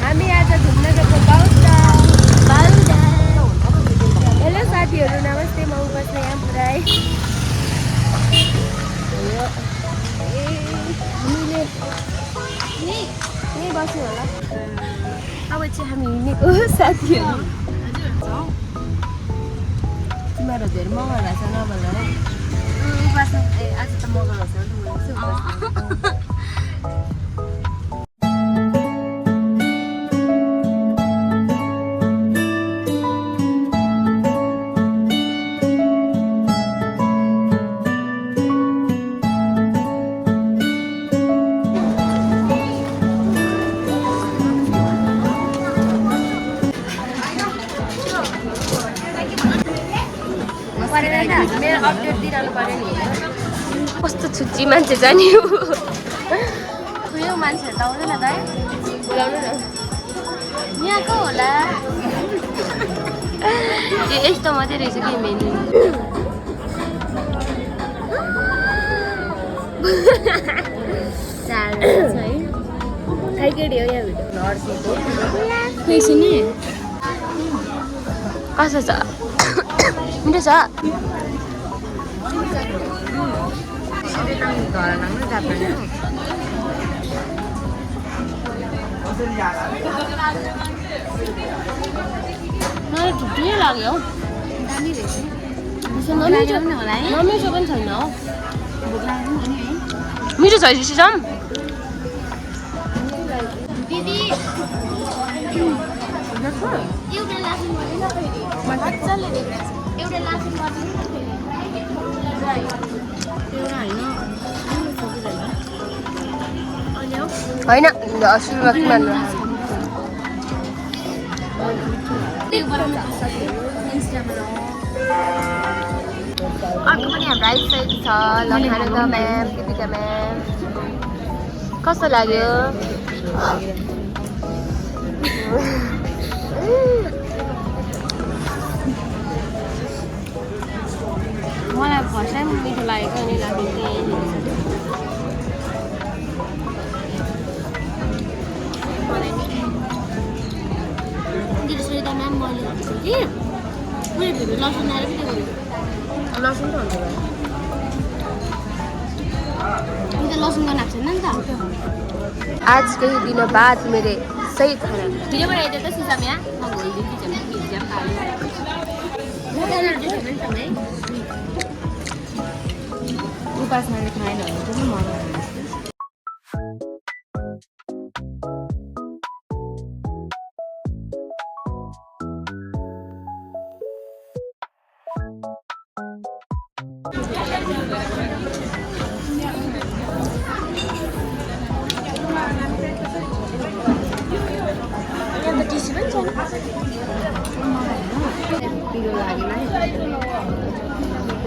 हामी आज घुम्न गएको बाउदा। हेलो साथीहरू, नमस्ते। म बस्ने यहाँ पुरै हामीले यहीँ बस्नु होला। अब चाहिँ हामी हिँडेको साथीहरू। तिमीहरू धेरै मगर रहेछ नभएर उपास आज त मगर होस् मेरो अपडेट दिइरहनु पर्यो नि। कस्तो छुच्ची मान्छे छ नि। ठुलो मान्छेहरू त आउँदैन त है। बोलाउनु न। यहाँको होला यस्तो मात्रै रहेछ कि मेन्यु। खाइकेडी हो यहाँ भिडियो कस्तो छ? मिठो छ। मलाई ठुलो लाग्यो। नमिठो पनि छैन हो। मिठो छ सिसम। दिदी एउटा लासुङ गरिदिनु फेरि मजाले देख्दैछ। एउटा लासुङ गरिदिनु फेरि होइन सुरुमा किन अर्को पनि हाम्रो आइसकेको छ। लखानुका म्याम, दिपिका म्याम। कस्तो लाग्यो? मलाई फर्स्ट टाइम मिठो लागेको अनि लाग्यो सुनिता म्याम मैले कि मैले भिडियो लसुन आएर पनि गऱ्यो। लसुन त हुन्छ त लसुन गर्न आएको छैन नि त। आज केही दिन बाद मेरे सही खाना भिडियो बनाइदियो त सिसाम यहाँ म भोलिदेखि किचनमा उपासनाले खाएन भने पनि मन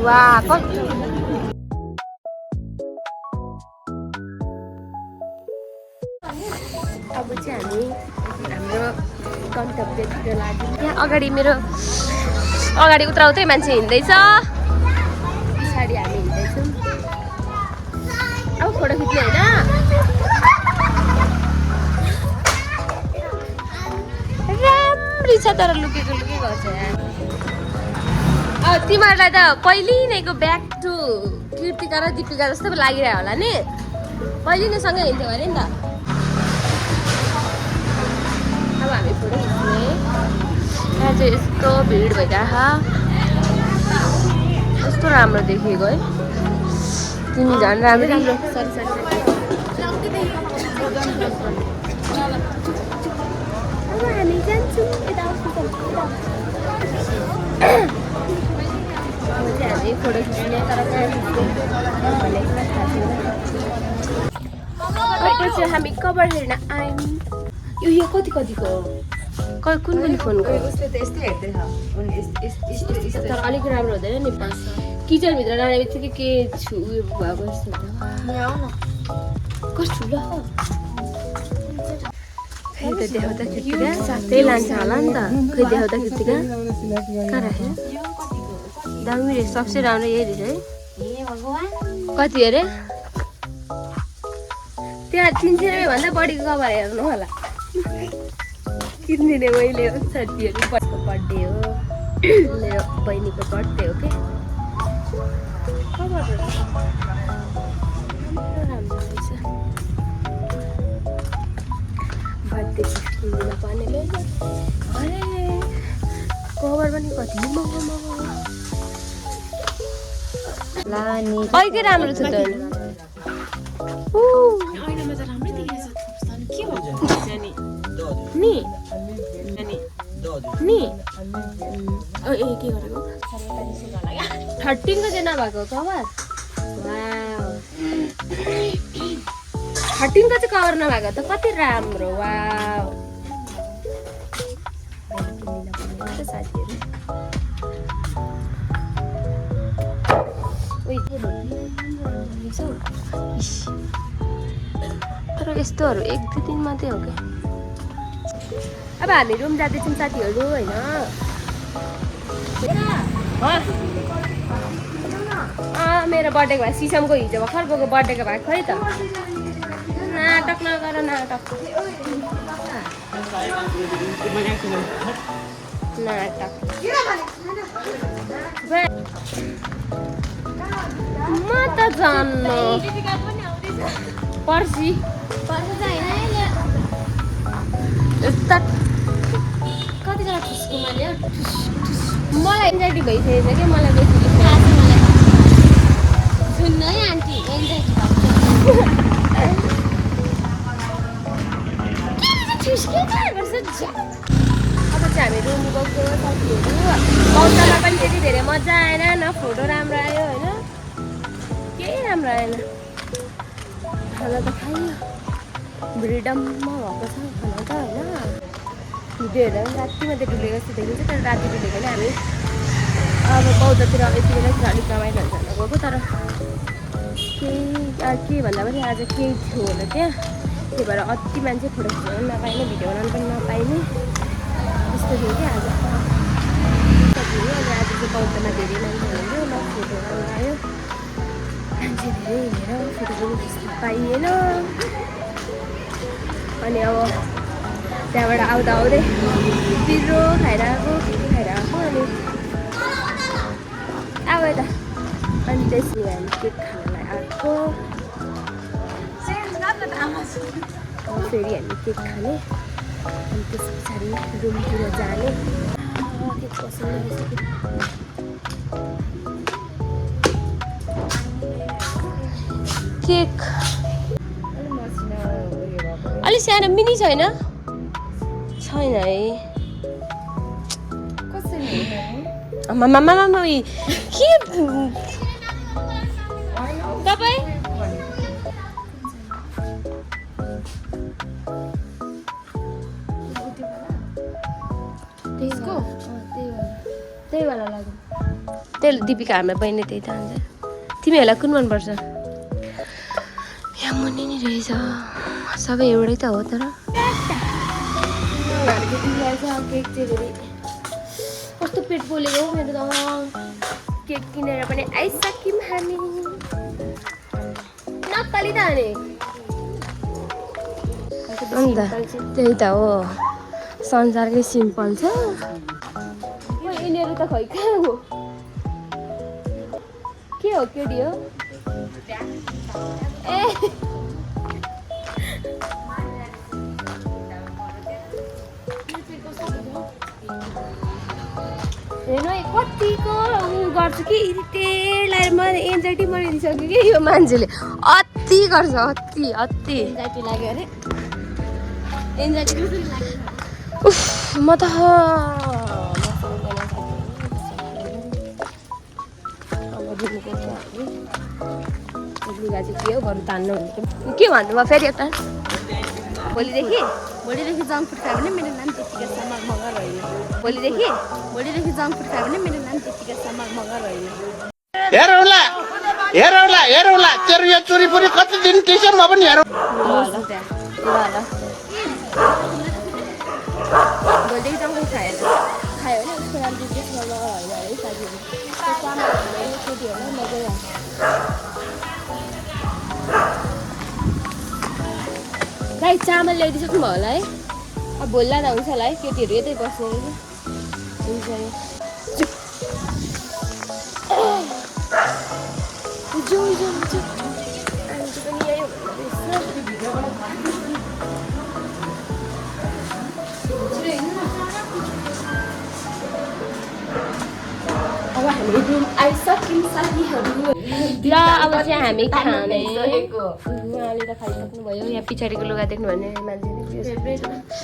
वाह अब चाहिँ हामी हाम्रो गन्तव्यतिर लाग्यौँ। यहाँ अगाडि मेरो अगाडि उत्राउँदै मान्छे हिँड्दैछ। पछाडि हामी हिँड्दैछौँ। अब फोटो खिच्ने होइन? राम्री छ तर लुकेको गर्छ यहाँ। तिमीहरूलाई त पहिले नैको ब्याक टु कृतिका र दिपिका जस्तो पो लागिरह्यो होला नि। पहिले नै सँगै हिँड्थ्यौँ अरे नि त। अब हामी फोटो खिच्ने। यहाँ चाहिँ यस्तो भिड भइरहेको कस्तो राम्रो देखिएको है। तिमी झन् राम्रो राम्रो। अब हामी जान्छौँ यता हामी फोटो खिच्ने तर कहाँ खिच्ने भनेको थाहा छैन। चाहिँ हामी कभर हेर्न आयौँ। यो कतिको हो? कुन कुन फोनको? तर अलिक राम्रो हुँदैन नि। किचनभित्र जाने बित्तिकै के छु उयो भएको जस्तो हुन्छ। कस्तो ठुलो फेरि त देखाउँदा कृतिका साथै लान्छ होला नि त खै देखाउँदा कृतिका कहाँ राख्यो दामी रहेछ सबसे राम्रो यही रहेछ है कति अरे त्यहाँ 300 रुपियाँ भन्दा बढीको कभर हेर्नु होला किनिदिने मैले हो साथीहरू बर्थडे हो मेरो बहिनीको बर्थडे हो कि कभर राम्रो रहेछ बर्थडे किन्दिन पर्ने अरे कभर पनि कति महँगो महँगो लानी कहिले राम्रो छ त नि के गरेको 13 को चाहिँ नभएको कभर 13 को चाहिँ कभर नभएको त कति राम्रो वाउ साथीहरू तर यस्तोहरू 1-2 दिन मात्रै हो क्या अब हामी रुम जाँदैछौँ साथीहरू होइन मेरो बर्थडेको भए सिसमको हिजो भर्खरको बर्थडेको भए खै त नाटक नगर नाटक नाटक म त जान्नु पर्सि कतिजना ठुस्को मैले मलाई एन्जाइटी भइसकेको छ कि मलाई बेसी सुन्नु है आन्टी एन्जाइटी अब चाहिँ हामी रुम गएको साथीहरू पौतामा पनि त्यति धेरै मजा आएन न फोटो राम्रो आयो होइन केही राम्रो आएन खाना त खाइयो फ्रिडममा भएको छ खाना त होइन भिडियोहरू पनि राति मात्रै डुलेको जस्तो देखिन्छ तर राति डुलेको नै हामी अब पौधातिर यति बेला अलिक रमाइलो हुन्छ भनेर गएको तर के भन्दा पनि आज केही थियो होला त्यहाँ त्यही भएर अति मान्छे फोटो खिच्न पनि नपाइने भिडियो बनाउनु पनि नपाइने त्यस्तो थियो कि आज अनि आज चाहिँ पौधामा धेरै मान्छे हुन्थ्यो ल फोटोहरू आयो मान्छे धेरै हिँडेर फोटो पनि खिच्न पाइएन अनि अब त्यहाँबाट आउँदा आउँदै पिरो खाएर आएको अनि अब यता अनि त्यसपछि हामी केक खानलाई आएको फेरि हामी केक खाने अनि त्यस पछाडि रुमतिर जाने केक केक अलिक सानो मिनी छैन छैन है मामा के तपाईँ त्यसको त्यही वाला लाग्यो त्यही दिपिका हाम्रो बहिनी त्यही त हुन्छ तिमीहरूलाई कुन मनपर्छ यहाँ मुनि नि रहेछ सबै एउटै त हो तर केक चाहिँ कस्तो पेट पोलेको हो मेरो त केक किनेर पनि आइसक्यौँ हामी नक्कली त अनि अन्त त्यही त हो संसारकै सिम्पल छ यिनीहरू त खै कहाँ हो के हो केटी हो ए हेर्नु है कतिको उ गर्छु कि इरिटेट लागेर मलाई एन्जाइटी बनाइदिइसक्यो कि यो मान्छेले अति गर्छ अति एन्जाइटी लाग्यो अरे एन्जाइटी कसरी लाग्यो उफ म त लुगा चाहिँ के हो बरु तान्नु के भन्नुभयो फेरि एउटा भोलिदेखि जङ्क फुड खायो भने मेरो नाम त्यतिकै समाग मगर होइन भोलिदेखि जङ्क फुड खायो भने मेरो नाम त्यतिकै समाग मगर होइन हेरौला तेरो यो चोरी पुरी कति दिन टिस्यो म पनि हेरौँ ल भोलिदेखि टङ्कै खाएन खायो भने उसको नाम जिज्ञेस गर्न होइन है साथीहरू त्यो चामल केटीहरूलाई मजा लाग्छ गाई चामल ल्याइदिइसक्नु भयो होला है अब भोलि लाँदा हुन्छ होला है केटीहरू यतै बस्ने हुन्छ अब हामी रुम आइसक्यौँ साथीहरू र अब चाहिँ हामी खाने उहाँले त खाइसक्नु भयो यहाँ पछाडिको लुगा देख्नु भने मान्छे